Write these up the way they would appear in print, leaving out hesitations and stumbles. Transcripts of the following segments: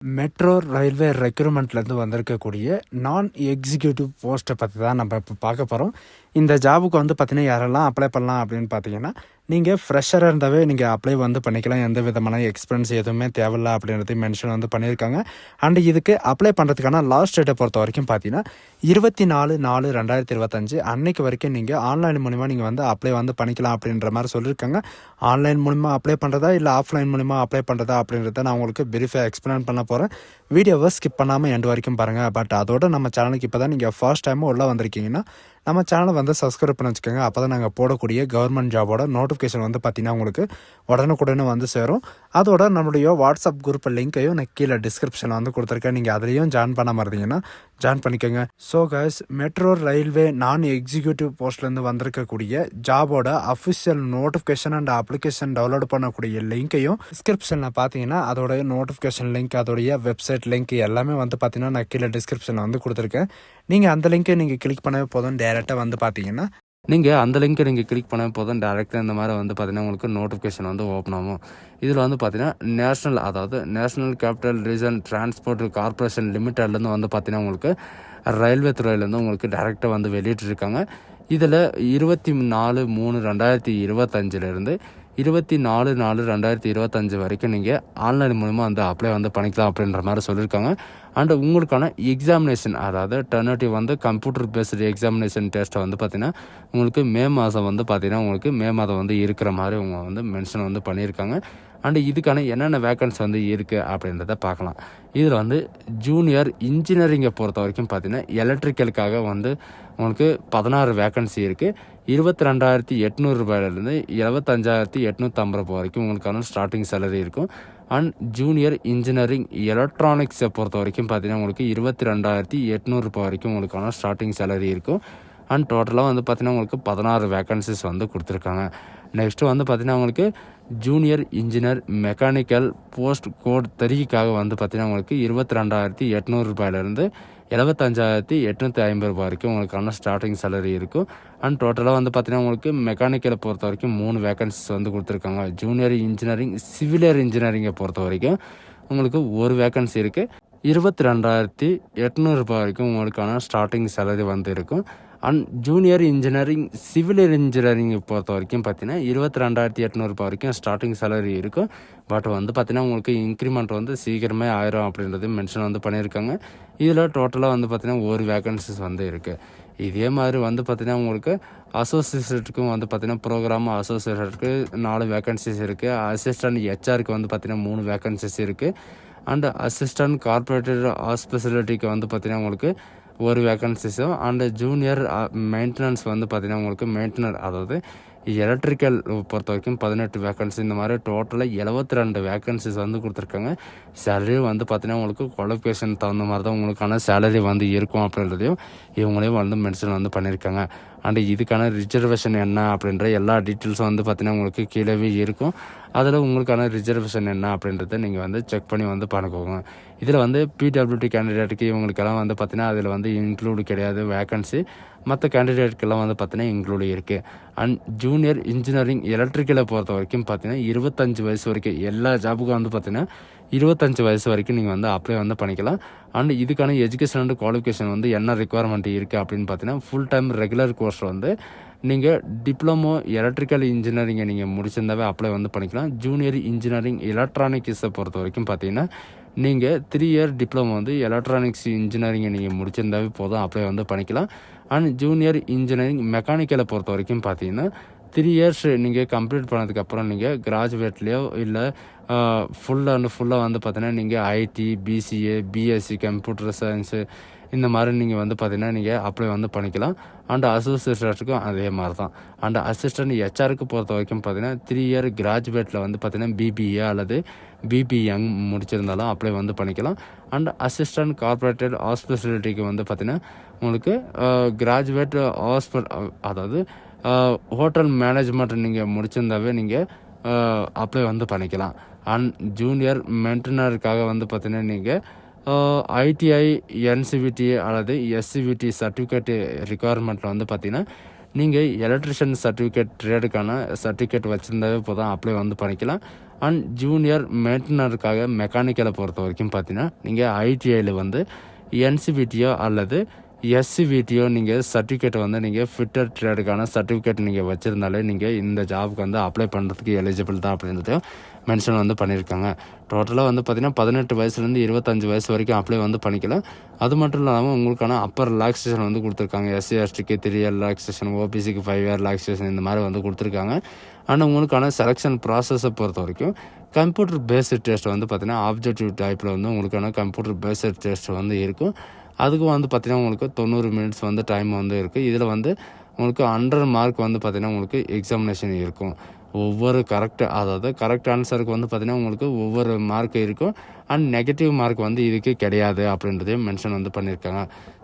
Metro railway ரெக்ரூட்மெண்ட்லேருந்து வந்திருக்கக்கூடிய நான் executive போஸ்ட்டை பற்றி தான் நம்ம இப்போ பார்க்க போகிறோம். இந்த ஜாபுக்கு பார்த்தீங்கன்னா யாரெல்லாம் அப்ளை பண்ணலாம் அப்படின்னு பார்த்தீங்கன்னா, நீங்கள் ஃப்ரெஷராக இருந்தாவே நீங்கள் அப்ளை பண்ணிக்கலாம். எந்த விதமான எக்ஸ்பீரியன்ஸ் எதுவுமே தேவையில்லை அப்படின்றதையும் மென்ஷன் பண்ணியிருக்காங்க. அண்ட் இதுக்கு அப்ளை பண்ணுறதுக்கான லாஸ்ட் டேட்டை பொறுத்த வரைக்கும் பார்த்தீங்கன்னா 24/4/2025 அன்னைக்கு வரைக்கும் நீங்கள் ஆன்லைன் மூலிமா நீங்கள் அப்ளை பண்ணிக்கலாம் அப்படின்ற மாதிரி சொல்லியிருக்காங்க. ஆன்லைன் மூலிமா அப்ளை பண்ணுறதா இல்லை ஆஃப்லைன் மூலிமா அப்ளை பண்ணுறதா அப்படின்றத நான் உங்களுக்கு பிரீஃபாக எக்ஸ்பிளைன் பண்ண போகிறேன். வீடியோவை ஸ்கிப் பண்ணாமல் எண்டு வரைக்கும் பாருங்கள். பட் அதோட நம்ம சேனலுக்கு இப்போ தான் நீங்கள் ஃபர்ஸ்ட் டைமும் உள்ளே வந்திருக்கீங்கன்னா நம்ம சேனலை சப்ஸ்கிரைப் பண்ணி வச்சுக்கோங்க. அப்போ தான் நாங்கள் போடக்கூடிய கவர்மெண்ட் ஜாபோட நோட்டிஃபிகேஷன் பார்த்தீங்கன்னா உங்களுக்கு உடனுக்குடனே சேரும். அதோட நம்மளுடைய வாட்ஸ்அப் குரூப் லிங்க்கையும் நான் கீழே டிஸ்கிரிப்ஷனில் கொடுத்துருக்கேன். நீங்கள் அதுலேயும் ஜாயின் பண்ணாமல் இருந்தீங்கன்னா ஜாயின் பண்ணிக்கோங்க. So guys, metro railway non executive போஸ்ட்லேருந்து வந்திருக்கக்கூடிய ஜாபோட official notification and application download பண்ணக்கூடிய லிங்க்கையும் டிஸ்கிரிப்ஷனில் பார்த்தீங்கன்னா அதோடைய நோட்டிஃபிகேஷன் லிங்க், அதோடைய வெப்சைட் லிங்க் எல்லாமே பார்த்தீங்கன்னா நான் கீழே டிஸ்கிரிப்ஷனில் கொடுத்துருக்கேன். நீங்கள் அந்த லிங்க்கை நீங்கள் கிளிக் பண்ணவே போதும். டேரெக்டாக பார்த்தீங்கன்னா நீங்கள் அந்த லிங்க்கை நீங்கள் கிளிக் பண்ண போதும் டேரெக்டாக இந்த மாதிரி பார்த்தீங்கன்னா உங்களுக்கு நோட்டிஃபிகேஷன் ஓப்பன் ஆகும். இதில் பார்த்தீங்கன்னா நேஷ்னல், அதாவது national capital region transport corporation லிமிட்டட்லேருந்து பார்த்தீங்கன்னா உங்களுக்கு ரயில்வே துறையிலேருந்து உங்களுக்கு டேரெக்டாக வெளியிட்டிருக்காங்க. இதில் 24/3/2025 24/4/2025 வரைக்கும் நீங்கள் ஆன்லைன் மூலமாக அப்ளை பண்ணிக்கலாம் அப்படின்ற மாதிரி சொல்லியிருக்காங்க. அண்ட் உங்களுக்கான எக்ஸாமினேஷன், அதாவது டெர்னேட்டிவ் கம்ப்யூட்டர் பேஸ்டு எக்ஸாமினேஷன் டெஸ்ட்டை பார்த்தீங்கன்னா உங்களுக்கு மே மாதம் பார்த்தீங்கன்னா உங்களுக்கு மே மாதம் இருக்கிற மாதிரி அவங்க மென்ஷன் பண்ணியிருக்காங்க. அண்டு இதுக்கான என்னென்ன வேக்கன்சி இருக்குது அப்படின்றத பார்க்கலாம். இதில் ஜூனியர் இன்ஜினியரிங்கை பொறுத்த வரைக்கும் பார்த்தீங்கன்னா எலக்ட்ரிக்கலுக்காக உங்களுக்கு 16 வேக்கன்சி இருக்குது. 22,800 ரூபாயிலிருந்து 75,850 வரைக்கும் உங்களுக்கான ஸ்டார்டிங் சேலரி இருக்கும். அண்ட் ஜூனியர் இன்ஜினியரிங் எலக்ட்ரானிக்ஸை பொறுத்த வரைக்கும் பார்த்தீங்கன்னா உங்களுக்கு 22,800 ரூபாய் வரைக்கும் உங்களுக்கான ஸ்டார்டிங் சேலரி இருக்கும். அண்ட் டோட்டலாக பார்த்தீங்கன்னா உங்களுக்கு 16 வேக்கன்சிஸ் கொடுத்துருக்காங்க. நெக்ஸ்ட்டு பார்த்தீங்கன்னா உங்களுக்கு junior engineer mechanical post code 3க்காக பார்த்தீங்கன்னா உங்களுக்கு 22,800 ரூபாயிலிருந்து 75,850 ரூபாய் வரைக்கும் உங்களுக்கான ஸ்டார்டிங் சேலரி இருக்கும். அண்ட் டோட்டலாக பார்த்தீங்கன்னா உங்களுக்கு மெக்கானிக்கலை பொறுத்த வரைக்கும் 3 வேக்கன்சிஸ் கொடுத்துருக்காங்க. ஜூனியர் இன்ஜினியரிங் சிவிலியர் இன்ஜினியரிங்கை பொறுத்த வரைக்கும் உங்களுக்கு ஒரு வேக்கன்சி இருக்குது. 22,800 ரூபாய் வரைக்கும் உங்களுக்கான ஸ்டார்டிங் சேலரி இருக்கும். அண்ட் ஜூனியர் இன்ஜினியரிங் சிவில் இன்ஜினியரிங்கை பொறுத்த வரைக்கும் பார்த்தீங்கன்னா 22,800 ரூபாய் வரைக்கும் ஸ்டார்டிங் சேலரி இருக்கும். பட் பார்த்தீங்கன்னா உங்களுக்கு இன்க்ரிமெண்ட் சீக்கிரமே ஆயிரும் அப்படின்றது மென்ஷன் பண்ணியிருக்காங்க. இதில் டோட்டலாக பார்த்தீங்கன்னா ஒரு வேக்கன்சிஸ் இருக்குது. இதே மாதிரி பார்த்தீங்கன்னா உங்களுக்கு அசோசியேட்டுக்கும் பார்த்தீங்கன்னா ப்ரோக்ராம் அசோசியேட்டுக்கு 4 வேக்கன்சிஸ் இருக்குது. அசிஸ்டன்ட் ஹெச்ஆருக்கு பார்த்தீங்கன்னா 3 வேக்கன்சிஸ் இருக்குது. அண்ட் அசிஸ்டன்ட் கார்பரேட்டர் ஹாஸ்பிட்டாலிட்டிக்கு பார்த்தீங்கன்னா உங்களுக்கு ஒரு வேக்கன்சிஸும். அண்டு ஜூனியர் மெயின்டெனன்ஸ் பார்த்தீங்கன்னா உங்களுக்கு மெயின்டெனர், அதாவது எலக்ட்ரிக்கல் பொறுத்த வரைக்கும் 18 வேக்கன்சி. இந்த மாதிரி டோட்டலாக 72 வேக்கன்சிஸ் கொடுத்துருக்காங்க. சேலரி பார்த்தீங்கன்னா உங்களுக்கு குவாலிஃபிகேஷன் தகுந்த மாதிரி தான் உங்களுக்கான சேலரி இருக்கும் அப்படின்றதையும் இவங்களையும் மென்ஷன் பண்ணியிருக்காங்க. அண்டு இதுக்கான ரிசர்வேஷன் என்ன அப்படின்ற எல்லா டீட்டெயில்ஸும் பார்த்தீங்கன்னா உங்களுக்கு கீழே இருக்கும். அதில் உங்களுக்கான ரிசர்வேஷன் என்ன அப்படின்றத நீங்கள் செக் பண்ணி பண்ணிக்கோங்க. இதில் பிடபிள்யூடி கேண்டிடேட்டுக்கு இவங்களுக்கெல்லாம் பார்த்தீங்கன்னா அதில் இன்க்ளூடு கிடையாது வேக்கன்சி. மற்ற கேண்டிடேட்டுக்கெல்லாம் பார்த்தீங்கன்னா இன்க்ளூடு இருக்குது. அண்ட் ஜூனியர் இன்ஜினியரிங் எலக்ட்ரிக்கலை பொறுத்த வரைக்கும் பார்த்தீங்கன்னா 25 வயசு வரைக்கும் எல்லா ஜாபுக்கும் பார்த்தீங்கன்னா 25 வயசு வரைக்கும் நீங்கள் அப்ளை பண்ணிக்கலாம். அண்ட் இதுக்கான எஜுகேஷன் அண்ட் குவாலிஃபிகேஷன் என்ன ரெக்குவயர்மெண்ட் இருக்குது அப்படின்னு பார்த்தீங்கன்னா ஃபுல் டைம் ரெகுலர் கோர்ஸ் நீங்கள் டிப்ளமோ எலக்ட்ரிக்கல் இன்ஜினியரிங்கை நீங்கள் முடிச்சிருந்தாவே அப்ளை பண்ணிக்கலாம். ஜூனியர் இன்ஜினியரிங் எலக்ட்ரானிக்ஸை பொறுத்த வரைக்கும் பார்த்தீங்கன்னா நீங்கள் 3 இயர் டிப்ளமோ எலக்ட்ரானிக்ஸ் இன்ஜினியரிங்கை நீங்கள் முடிச்சிருந்தாவே போதும் அப்ளை பண்ணிக்கலாம். அண்ட் ஜூனியர் இன்ஜினியரிங் மெக்கானிக்கலை பொறுத்த வரைக்கும் பார்த்தீங்கன்னா 3 இயர்ஸ் நீங்கள் கம்ப்ளீட் பண்ணதுக்கப்புறம் நீங்கள் கிராஜுவேட்லேயோ இல்லை ஃபுல்லாக பார்த்தீங்கன்னா நீங்கள் IT, BCA, BSc computer science இந்த மாதிரி நீங்கள் பார்த்தீங்கன்னா நீங்கள் அப்ளை பண்ணிக்கலாம். அண்ட் அசோசியேட்டுக்கும் அதே மாதிரி தான். அண்ட் அசிஸ்டன்ட் ஹெச்ஆருக்கு பொறுத்த வரைக்கும் பார்த்தீங்கன்னா 3 இயர் கிராஜுவேட்டில் பார்த்தீங்கன்னா பிபிஏ அல்லது பிபிஎம் முடிச்சிருந்தாலும் அப்ளை பண்ணிக்கலாம். அண்ட் அசிஸ்டன்ட் கார்பரேட்டர் ஹாஸ்பிட்டாலிட்டிக்கு பார்த்தீங்கன்னா உங்களுக்கு கிராஜுவேட் அதாவது ஹோட்டல் மேனேஜ்மெண்ட் நீங்கள் முடிச்சிருந்தாவே நீங்கள் அப்ளை பண்ணிக்கலாம். அண்ட் ஜூனியர் மெயின்டெனருக்காக பார்த்தீங்கன்னா நீங்கள் ஐடிஐ, என்சிவிடி அல்லது எஸ்சிவிடி சர்டிஃபிகேட் ரிக்குவயர்மெண்ட்டில் பார்த்தீங்கன்னா நீங்கள் எலக்ட்ரிஷியன் சர்டிஃபிகேட் ட்ரேடுக்கான சர்டிஃபிகேட் வச்சுருந்தாவே போதும் அப்ளை பண்ணிக்கலாம். அண்ட் ஜூனியர் மெயின்டனருக்காக மெக்கானிக்கலை பொறுத்த வரைக்கும் பார்த்தீங்கன்னா நீங்கள் ஐடிஐயில் வந்து என்சிவிடியோ அல்லது எஸ்சிவிடியோ நீங்கள் சர்டிஃபிகேட் வந்து நீங்கள் ஃபிட்டர் ட்ரேடுக்கான சர்டிஃபிகேட் நீங்கள் வச்சுருந்தாலே நீங்கள் இந்த ஜாபுக்கு வந்து அப்ளை பண்ணுறதுக்கு எலிஜிபிள் தான் அப்படின்றதையும் மென்ஷன் வந்து பண்ணியிருக்காங்க. டோட்டலாக வந்து பார்த்திங்கன்னா 18 வயசுலேருந்து 25 வயசு வரைக்கும் அப்ளை வந்து பண்ணிக்கலாம். அது மட்டும் இல்லாமல் உங்களுக்கான அப்பர் ரிலாக்ஸேஷன் வந்து கொடுத்துருக்காங்க. எஸ்சி எஸ்டிக்கு 3 இயர் ரிலாக்ஸேஷன், ஓபிசிக்கு 5 இயர் ரிலாக்ஸேஷன் இந்த மாதிரி வந்து கொடுத்துருக்காங்க. ஆனால் உங்களுக்கான செலெக்ஷன் ப்ராசஸை பொறுத்த வரைக்கும் கம்ப்யூட்டர் பேஸ்டு டெஸ்ட் வந்து பார்த்திங்கன்னா ஆப்ஜெக்டிவ் டைப்பில் வந்து உங்களுக்கான கம்ப்யூட்டர் பேஸ்டு டெஸ்ட் வந்து இருக்கும். அதுக்கு வந்து பார்த்திங்கன்னா உங்களுக்கு 90 மினிட்ஸ் வந்து டைம் வந்து இருக்குது. இதில் வந்து உங்களுக்கு 100 மார்க் வந்து பார்த்திங்கன்னா உங்களுக்கு எக்ஸாமினேஷன் இருக்கும். ஒவ்வொரு கரெக்ட் ஆன்சருக்கு வந்து பார்த்திங்கன்னா உங்களுக்கு ஒவ்வொரு மார்க் இருக்கும். அண்ட் நெகட்டிவ் மார்க் வந்து இதுக்கு கிடையாது அப்படின்றதையும் மென்ஷன் வந்து பண்ணியிருக்காங்க.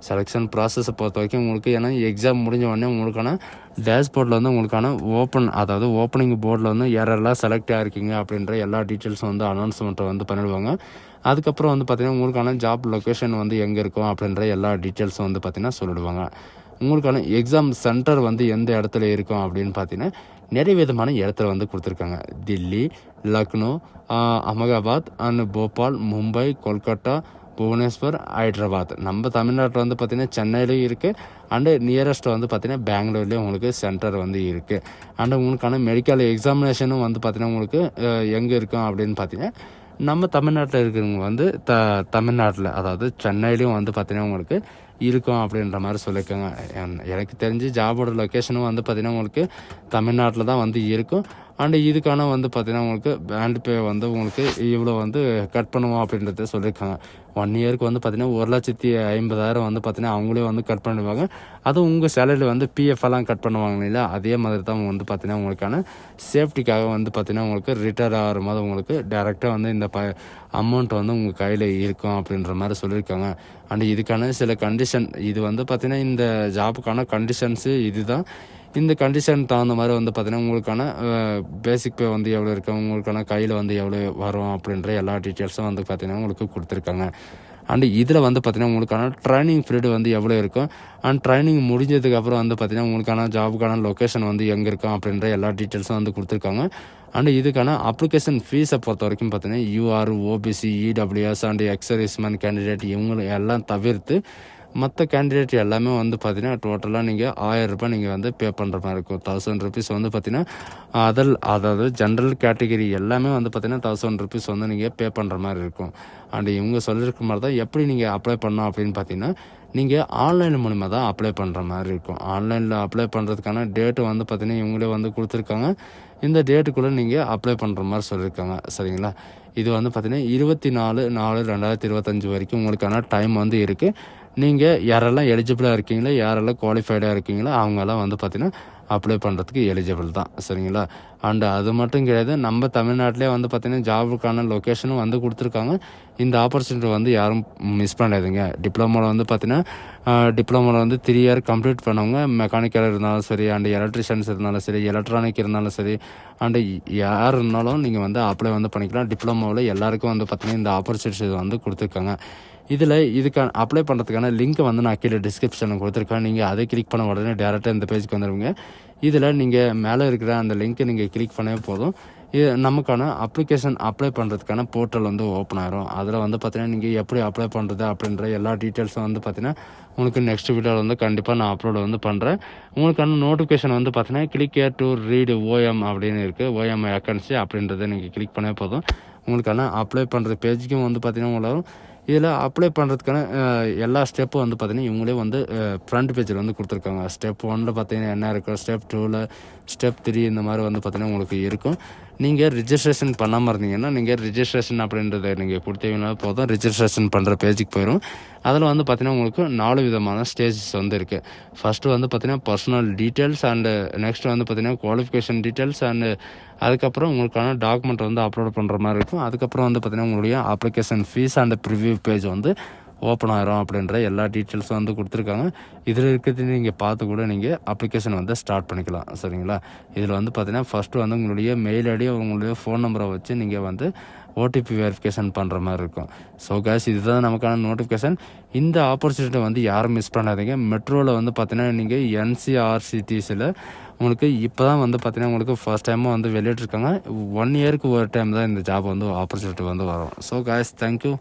செலெக்ஷன் ப்ராசஸை பொறுத்த வரைக்கும் உங்களுக்கு ஏன்னா எக்ஸாம் முடிஞ்ச உடனே உங்களுக்கான டேஷ்போர்டில் வந்து உங்களுக்கான ஓப்பனிங் போர்டில் வந்து யாரெல்லாம் செலக்ட் ஆகிருக்கீங்க அப்படின்ற எல்லா டீட்டெயில்ஸும் வந்து அனௌன்ஸ்மெண்ட்டை வந்து பண்ணிடுவாங்க. அதுக்கப்புறம் வந்து பார்த்திங்கன்னா உங்களுக்கான ஜாப் லொக்கேஷன் வந்து எங்கே இருக்கும் அப்படின்ற எல்லா டீட்டெயில்ஸும் வந்து பார்த்திங்கன்னா சொல்லிடுவாங்க. உங்களுக்கான எக்ஸாம் சென்டர் வந்து எந்த இடத்துல இருக்கும் அப்படின்னு பார்த்தீங்கன்னா நிறைய விதமான இடத்துல வந்து கொடுத்துருக்காங்க. தில்லி, லக்னோ, அகமதாபாத் அண்ட் போபால், மும்பை, கொல்கட்டா, புவனேஸ்வர், ஹைதராபாத். நம்ம தமிழ்நாட்டில் வந்து பார்த்திங்கன்னா சென்னையிலையும் இருக்குது. அண்டு நியரஸ்ட் வந்து பார்த்திங்கன்னா பெங்களூர்லேயும் உங்களுக்கு சென்டர் வந்து இருக்குது. அண்டு உங்களுக்கான மெடிக்கல் எக்ஸாமினேஷனும் வந்து பார்த்திங்கன்னா உங்களுக்கு எங்கே இருக்கும் அப்படின்னு பார்த்தீங்கன்னா நம்ம தமிழ்நாட்டில் இருக்கிறவங்க வந்து தமிழ்நாட்டில் அதாவது சென்னையிலையும் வந்து பார்த்திங்கன்னா உங்களுக்கு இருக்கும் அப்படின்ற மாதிரி சொல்லியிருக்காங்க. எனக்கு தெரிஞ்சு ஜாபோட லொக்கேஷனும் வந்து பார்த்திங்கன்னா உங்களுக்கு தமிழ்நாட்டில் தான் வந்து இருக்கும். அண்டு இதுக்கான வந்து பார்த்திங்கன்னா உங்களுக்கு பேண்ட் பே வந்து உங்களுக்கு இவ்வளோ வந்து கட் பண்ணுவோம் அப்படின்றத சொல்லியிருக்காங்க. 1 இயருக்கு வந்து பார்த்திங்கன்னா 1,50,000 வந்து பார்த்திங்கன்னா அவங்களே வந்து கட் பண்ணுவாங்க. அதுவும் உங்கள் சேலரியில் வந்து பிஎஃப்எல்லாம் கட் பண்ணுவாங்க இல்லையா, அதே மாதிரி தான் வந்து பார்த்திங்கன்னா உங்களுக்கான சேஃப்டிக்காக வந்து பார்த்திங்கன்னா உங்களுக்கு ரிட்டையர் ஆகிற மாதிரி உங்களுக்கு டேரெக்டாக வந்து இந்த அமௌண்ட் வந்து உங்கள் கையில் இருக்கும் அப்படின்ற மாதிரி சொல்லியிருக்காங்க. அண்டு இதுக்கான சில கண்டிஷன் இது வந்து பார்த்திங்கன்னா இந்த ஜாபுக்கான கண்டிஷன்ஸு இதுதான். இந்த கண்டிஷன் தகுந்த மாதிரி வந்து பார்த்திங்கன்னா உங்களுக்கான பேசிக் பே வந்து எவ்வளோ இருக்கும், உங்களுக்கான கையில் வந்து எவ்வளோ வரும் அப்படின்ற எல்லா டீட்டெயில்ஸும் வந்து பார்த்திங்கன்னா உங்களுக்கு கொடுத்துருக்காங்க. அண்டு இதில் வந்து பார்த்திங்கன்னா உங்களுக்கான ட்ரைனிங் பீரியட் வந்து எவ்வளோ இருக்கும், அண்ட் ட்ரைனிங் முடிஞ்சதுக்கப்புறம் வந்து பார்த்திங்கன்னா உங்களுக்கான ஜாபுக்கான லொக்கேஷன் வந்து எங்கே இருக்கும் அப்படின்ற எல்லா டீட்டெயில்ஸும் வந்து கொடுத்துருக்காங்க. அண்டு இதுக்கான அப்ளிகேஷன் ஃபீஸை பொறுத்த வரைக்கும் பார்த்திங்கன்னா UR, OBC, EWS and ex serviceman candidate இவங்க எல்லாம் தவிர்த்து மற்ற கேண்டிடேட் எல்லாமே வந்து பார்த்திங்கன்னா டோட்டலாக நீங்கள் 1000 ரூபாய் நீங்கள் வந்து பே பண்ணுற மாதிரி இருக்கும். 1000 rupees வந்து பார்த்திங்கன்னா அதாவது ஜென்ரல் கேட்டகரி எல்லாமே வந்து பார்த்திங்கன்னா 1000 rupees வந்து நீங்கள் பே பண்ணுற மாதிரி இருக்கும். அண்ட் இவங்க சொல்லியிருக்க மாதிரி தான் எப்படி நீங்கள் அப்ளை பண்ணோம் அப்படின்னு பார்த்தீங்கன்னா நீங்கள் ஆன்லைன் மூலிமா தான் அப்ளை பண்ணுற மாதிரி இருக்கும். ஆன்லைனில் அப்ளை பண்ணுறதுக்கான டேட்டு வந்து பார்த்திங்கன்னா இவங்களே வந்து கொடுத்துருக்காங்க. இந்த டேட்டுக்குள்ளே நீங்கள் அப்ளை பண்ணுற மாதிரி சொல்லியிருக்காங்க. சரிங்களா, இது வந்து பார்த்திங்கன்னா 24/4/2025 வரைக்கும் உங்களுக்கான டைம் வந்து இருக்குது. நீங்கள் யாரெல்லாம் எலிஜிபிளாக இருக்கீங்களோ, யாரெல்லாம் குவாலிஃபைடாக இருக்கீங்களோ அவங்கெல்லாம் வந்து பார்த்திங்கன்னா அப்ளை பண்ணுறதுக்கு எலிஜிபிள் தான். சரிங்களா, அண்டு அது மட்டும் கிடையாது, நம்ம தமிழ்நாட்டிலே வந்து பார்த்திங்கன்னா ஜாபுக்கான லொக்கேஷனும் வந்து கொடுத்துருக்காங்க. இந்த ஆப்பர்ச்சுனிட்டி வந்து யாரும் மிஸ் பண்ணாதுங்க. டிப்ளமோவில் வந்து பார்த்திங்கன்னா டிப்ளமோவில் வந்து 3 இயர் கம்ப்ளீட் பண்ணவங்க மெக்கானிக்கல் இருந்தாலும் சரி, அண்டு எலக்ட்ரிஷியன்ஸ் இருந்தாலும் சரி, எலக்ட்ரானிக் இருந்தாலும் சரி, அண்டு யார் இருந்தாலும் நீங்கள் வந்து அப்ளை வந்து பண்ணிக்கலாம். டிப்ளமோவில் எல்லாருக்கும் வந்து பார்த்திங்கன்னா இந்த ஆப்பர்ச்சுனிட்டி வந்து கொடுத்துருக்காங்க. இதுக்கான அப்ளை பண்ணுறதுக்கான லிங்க்கை வந்து நான் கீழே டிஸ்கிரிப்ஷனில் கொடுத்துருக்கேன். நீங்கள் அதை கிளிக் பண்ண உடனே டேரெக்டாக இந்த பேஜுக்கு வந்துடுவீங்க. இதில் நீங்கள் மேலே இருக்கிற அந்த லிங்க்கை நீங்கள் கிளிக் பண்ணவே போதும். இது நமக்கான அப்ளிகேஷன் அப்ளை பண்ணுறதுக்கான போர்ட்டல் வந்து ஓப்பன் ஆகிரும். அதில் வந்து பார்த்திங்கன்னா நீங்கள் எப்படி அப்ளை பண்ணுறது அப்படின்ற எல்லா டீட்டெயில்ஸும் வந்து பார்த்திங்கன்னா உங்களுக்கு நெக்ஸ்ட் வீடியோவில் வந்து கண்டிப்பாக நான் அப்லோட் வந்து பண்ணுறேன். உங்களுக்கான நோட்டிஃபிகேஷன் வந்து பார்த்திங்கன்னா click here to read OEM அப்படின்னு இருக்குது. ஓஎம் வேக்கன்சி அப்படின்றத நீங்கள் கிளிக் பண்ணவே போதும். உங்களுக்கான அப்ளை பண்ணுற பேஜுக்கும் வந்து பார்த்திங்கன்னா வரும். இதில் அப்ளை பண்ணுறதுக்கான எல்லா ஸ்டெப்பும் வந்து பார்த்திங்கன்னா இவங்களே வந்து ஃப்ரண்ட் பேஜில் வந்து கொடுத்துருக்காங்க. ஸ்டெப் 1 பார்த்திங்கன்னா என்ன இருக்கும், ஸ்டெப் 2, ஸ்டெப் 3 இந்த மாதிரி வந்து பார்த்திங்கன்னா உங்களுக்கு இருக்கும். நீங்கள் ரிஜிஸ்ட்ரேஷன் பண்ணாமல் இருந்தீங்கன்னா நீங்கள் ரிஜிஸ்ட்ரேஷன் அப்படின்றத நீங்கள் கொடுத்தீங்கன்னா போதும், ரிஜிஸ்ட்ரேஷன் பண்ணுற பேஜுக்கு போயிடும். அதில் வந்து பார்த்திங்கன்னா உங்களுக்கு 4 விதமான ஸ்டேஜஸ் வந்து இருக்குது. ஃபஸ்ட்டு வந்து பார்த்திங்கன்னா பர்சனல் டீட்டெயில்ஸ், அண்டு நெக்ஸ்ட் வந்து பார்த்திங்கன்னா குவாலிஃபிகேஷன் டீட்டெயில்ஸ், அண்டு அதுக்கப்புறம் உங்களுக்கான டாக்குமெண்ட் வந்து அப்லோட் பண்ணுற மாதிரி இருக்கும். அதுக்கப்புறம் வந்து பார்த்திங்கன்னா உங்களுடைய application fees and preview page வந்து ஓப்பன் ஆகிரும் அப்படின்ற எல்லா டீட்டெயில்ஸும் வந்து கொடுத்துருக்காங்க. இதில் இருக்கிறது நீங்கள் பார்த்து கூட நீங்கள் அப்ளிகேஷன் வந்து ஸ்டார்ட் பண்ணிக்கலாம். சரிங்களா, இதில் வந்து பார்த்திங்கன்னா ஃபஸ்ட்டு வந்து உங்களுடைய மெயில் ஐடி, உங்களுடைய ஃபோன் நம்பரை வச்சு நீங்கள் வந்து ஓடிபி வெரிஃபிகேஷன் பண்ணுற மாதிரி இருக்கும். ஸோ கேஸ் இதுதான் நமக்கான நோட்டிஃபிகேஷன். இந்த ஆப்பர்ச்சுனிட்டி வந்து யாரும் மிஸ் பண்ணாதீங்க. மெட்ரோவில் வந்து பார்த்தீங்கன்னா நீங்கள் NCRCTCயில் உங்களுக்கு இப்போ தான் வந்து பார்த்தீங்கன்னா உங்களுக்கு ஃபர்ஸ்ட் டைமாக வந்து வெளியிட்ருக்காங்க. 1 இயருக்கு ஒரு டைம் தான் இந்த ஜாப் வந்து ஆப்பர்ச்சுனிட்டி வந்து வரும். So case thank you.